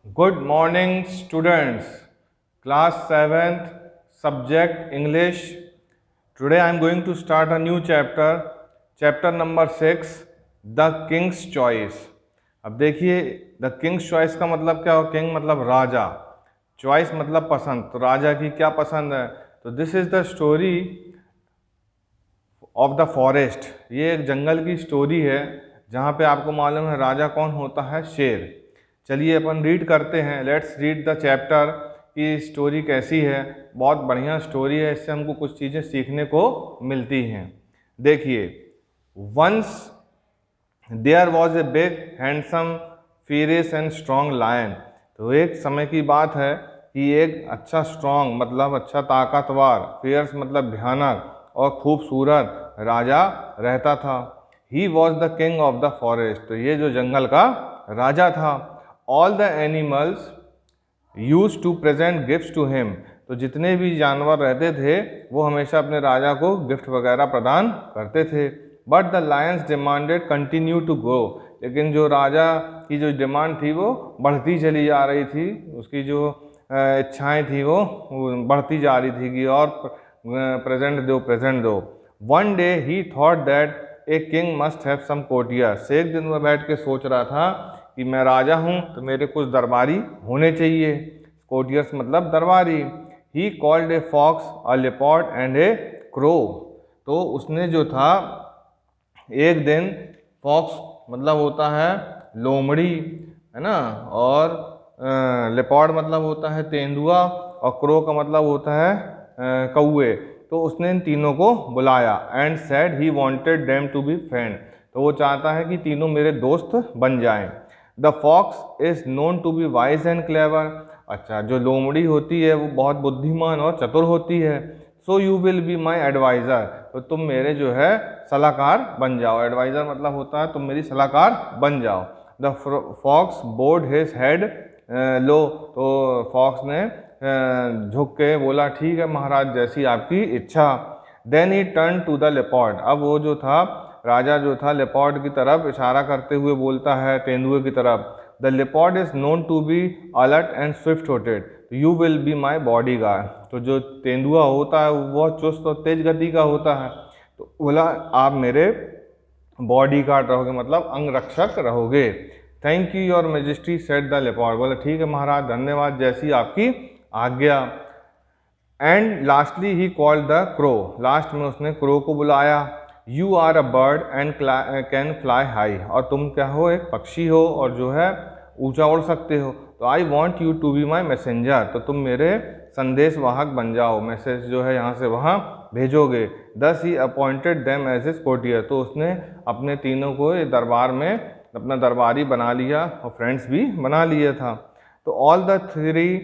Good morning, students. Class 7th, subject English. Today I am going to start a new chapter number 6, The King's Choice. अब देखिए, the Kings choice का मतलब क्या हो? King मतलब राजा, choice मतलब पसंद। तो राजा की क्या पसंद है? तो this is the story of the forest. ये एक जंगल की स्टोरी है जहाँ पे आपको मालूम है राजा कौन होता है? शेर। चलिए अपन रीड करते हैं। लेट्स रीड द चैप्टर की स्टोरी कैसी है। बहुत बढ़िया स्टोरी है, इससे हमको कुछ चीज़ें सीखने को मिलती हैं। देखिए, once there was a big handsome furious and strong lion. तो एक समय की बात है कि एक अच्छा स्ट्रॉन्ग मतलब अच्छा ताकतवर, फियर्स मतलब भयानक और खूबसूरत राजा रहता था। He was the king of the forest. तो ये जो जंगल का राजा था। All the animals use to present gift to him. तो जितने भी जानवर रहते थे वो हमेशा अपने राजा को गिफ्ट वगैरह प्रदान करते थे। But the lions demanded continue to grow. लेकिन जो राजा की जो डिमांड थी वो बढ़ती चली जा रही थी। उसकी जो इच्छाएं थी वो बढ़ती जा रही थी कि और प्रेजेंट दो, प्रेजेंट दो। One day he thought that a king must have some courtiers. एक दिन वह बैठ के सोच रहा था कि मैं राजा हूँ तो मेरे कुछ दरबारी होने चाहिए। कोर्टियर्स मतलब दरबारी। He called a fox, a leopard and a crow. तो उसने जो था एक दिन, फॉक्स मतलब होता है लोमड़ी, है ना, और लेपर्ड मतलब होता है तेंदुआ, और क्रो का मतलब होता है कौए। तो उसने इन तीनों को बुलाया and said he wanted them to be friend. तो वो चाहता है कि तीनों मेरे दोस्त बन जाएं। The fox is known to be wise and clever. अच्छा, जो लोमड़ी होती है वो बहुत बुद्धिमान और चतुर होती है। So you will be my adviser. तो तुम मेरे जो है सलाहकार बन जाओ। एडवाइज़र मतलब होता है तुम मेरी सलाहकार बन जाओ। The fox bowed his head low. तो फॉक्स ने झुक के बोला ठीक है महाराज, जैसी आपकी इच्छा। Then he turn to the leopard. अब वो जो था राजा जो था लेपर्ड की तरफ इशारा करते हुए बोलता है तेंदुए की तरफ। The leopard is known to be alert and swift footed. You will be my bodyguard. तो जो तेंदुआ होता है वो बहुत चुस्त और तेज गति का होता है। तो बोला आप मेरे बॉडी गार्ड रहोगे, मतलब अंग रक्षक रहोगे। Thank you your majesty said the leopard. बोला ठीक है महाराज, धन्यवाद, जैसी आपकी आज्ञा। And lastly he called the crow. लास्ट में उसने क्रो को बुलाया। You are a bird and can fly high. और तुम क्या हो? एक पक्षी हो और जो है ऊंचा उड़ सकते हो। तो I want you to be my messenger. तो तुम मेरे संदेश वाहक बन जाओ, मैसेज जो है यहाँ से वहाँ भेजोगे। Thus he appointed them as his courtier. तो उसने अपने तीनों को दरबार में अपना दरबारी बना लिया और फ्रेंड्स भी बना लिया था। तो all the three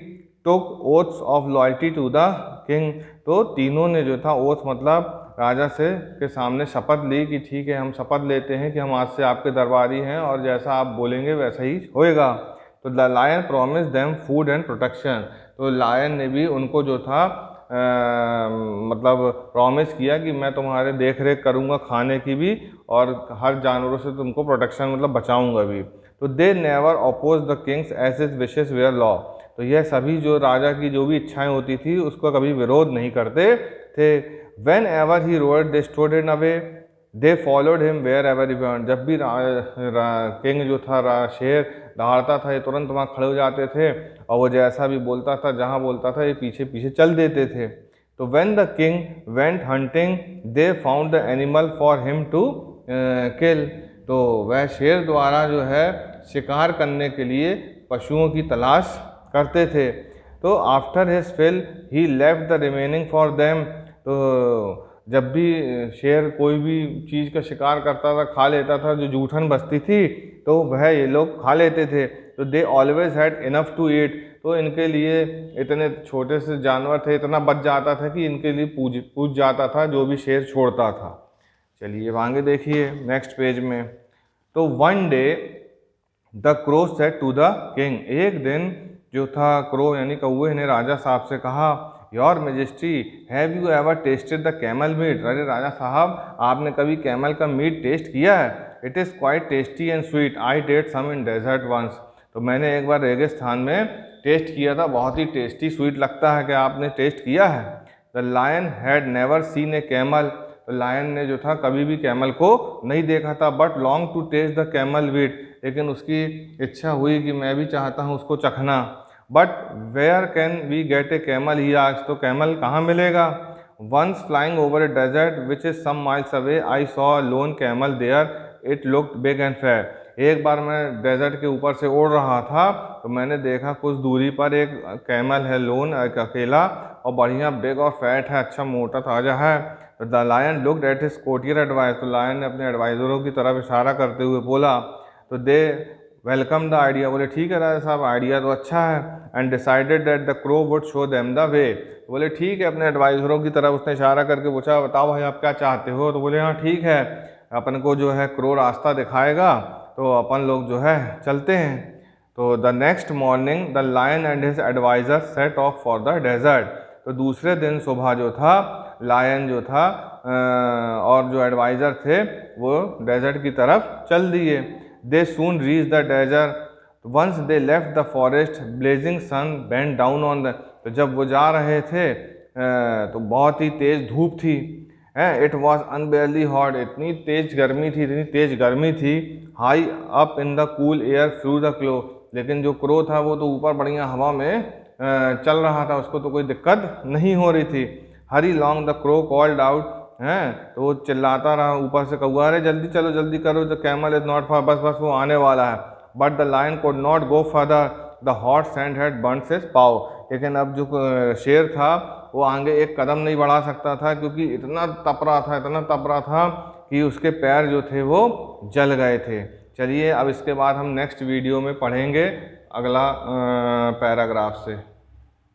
took oaths of loyalty to the king. तो तीनों ने जो था ओथ मतलब राजा से के सामने शपथ ली कि ठीक है हम शपथ लेते हैं कि हम आज से आपके दरबारी हैं और जैसा आप बोलेंगे वैसा ही होएगा। तो the lion promise them food and protection. तो लायन ने भी उनको जो था मतलब प्रॉमिस किया कि मैं तुम्हारे देख रेख करूँगा खाने की भी, और हर जानवरों से तुमको प्रोटेक्शन मतलब बचाऊँगा भी। तो they never oppose the king's as his wishes were law. तो यह सभी जो राजा की जो भी इच्छाएं होती थी उसका कभी विरोध नहीं करते थे। Whenever he rode they stood in awe they followed him wherever he went. जब भी किंग जो था शेर दहाड़ता था ये तुरंत वहाँ खड़े हो जाते थे और वो जैसा भी बोलता था, जहाँ बोलता था, ये पीछे पीछे चल देते थे। तो when the king went hunting they found the animal for him to kill. तो वह शेर द्वारा जो है शिकार करने के लिए पशुओं की तलाश करते थे। तो after his fill he left the remaining for them. तो जब भी शेर कोई भी चीज़ का शिकार करता था, खा लेता था, जो जूठन बचती थी तो वह ये लोग खा लेते थे। तो they always had enough to eat. तो इनके लिए इतने छोटे से जानवर थे, इतना बच जाता था कि इनके लिए पूज जाता था जो भी शेर छोड़ता था। चलिए आगे देखिए नेक्स्ट पेज में। तो one day the crow said to the king. एक दिन जो था क्रो यानी कौए ने राजा साहब से कहा, your majesty have you ever tasted the camel meat. अरे राजा साहब, आपने कभी कैमल का मीट टेस्ट किया है? It is quite tasty and sweet, I ate some in desert once. तो मैंने एक बार रेगिस्तान में टेस्ट किया था, बहुत ही टेस्टी स्वीट लगता है। क्या आपने टेस्ट किया है? The lion had never seen a camel, तो लायन ने जो था कभी भी कैमल को नहीं देखा था, but long to taste the camel meat, लेकिन उसकी इच्छा हुई कि मैं भी चाहता हूँ उसको चखना। But where can we get a camel, he asked, तो कैमल कहाँ मिलेगा? Once flying over a desert which is some miles away I saw a lone camel there, it looked big and fair. एक बार मैं desert के ऊपर से उड़ रहा था तो मैंने देखा कुछ दूरी पर एक कैमल है, लोन, एक अकेला, और बढ़िया बिग और फैट है, अच्छा मोटा ताजा है। The lion looked at his courtier advice, तो लायन ने अपने एडवाइजरों की तरफ इशारा करते हुए बोला, तो दे वेलकम द आइडिया, बोले ठीक है राजा साहब, आइडिया तो अच्छा है। And decided that the crow would show them the way, बोले ठीक है, अपने एडवाइजरों की तरफ उसने इशारा करके पूछा, बताओ भाई आप क्या चाहते हो? तो बोले हाँ ठीक है, अपन को जो है क्रो रास्ता दिखाएगा, तो अपन लोग जो है चलते हैं। तो the next morning the lion and his adviser set off for the desert, तो दूसरे दिन सुबह जो था लायन जो था और जो एडवाइज़र थे वो डेजर्ट की तरफ चल दिए। They soon reached the desert, once they left the forest blazing sun bent down on the, तो जब वो जा रहे थे तो बहुत ही तेज़ धूप थी, इट वॉज अनबेयरली हॉट, इतनी तेज गर्मी थी, इतनी तेज गर्मी थी। High up in the cool air through the clouds, लेकिन जो क्रो था वो तो ऊपर बढ़िया हवा में चल रहा था, उसको तो कोई दिक्कत नहीं हो रही थी। Hurry along the crow called out, तो वो चिल्लाता रहा ऊपर से, कौआ अरे जल्दी चलो जल्दी करो, the camel is not far, बस बस वो आने वाला है। But the lion could not go further, the hot sand had burned his paw, लेकिन अब जो शेर था वो आगे एक कदम नहीं बढ़ा सकता था, क्योंकि इतना तप रहा था, इतना तप रहा था कि उसके पैर जो थे वो जल गए थे। चलिए अब इसके बाद हम नेक्स्ट वीडियो में पढ़ेंगे अगला पैराग्राफ से।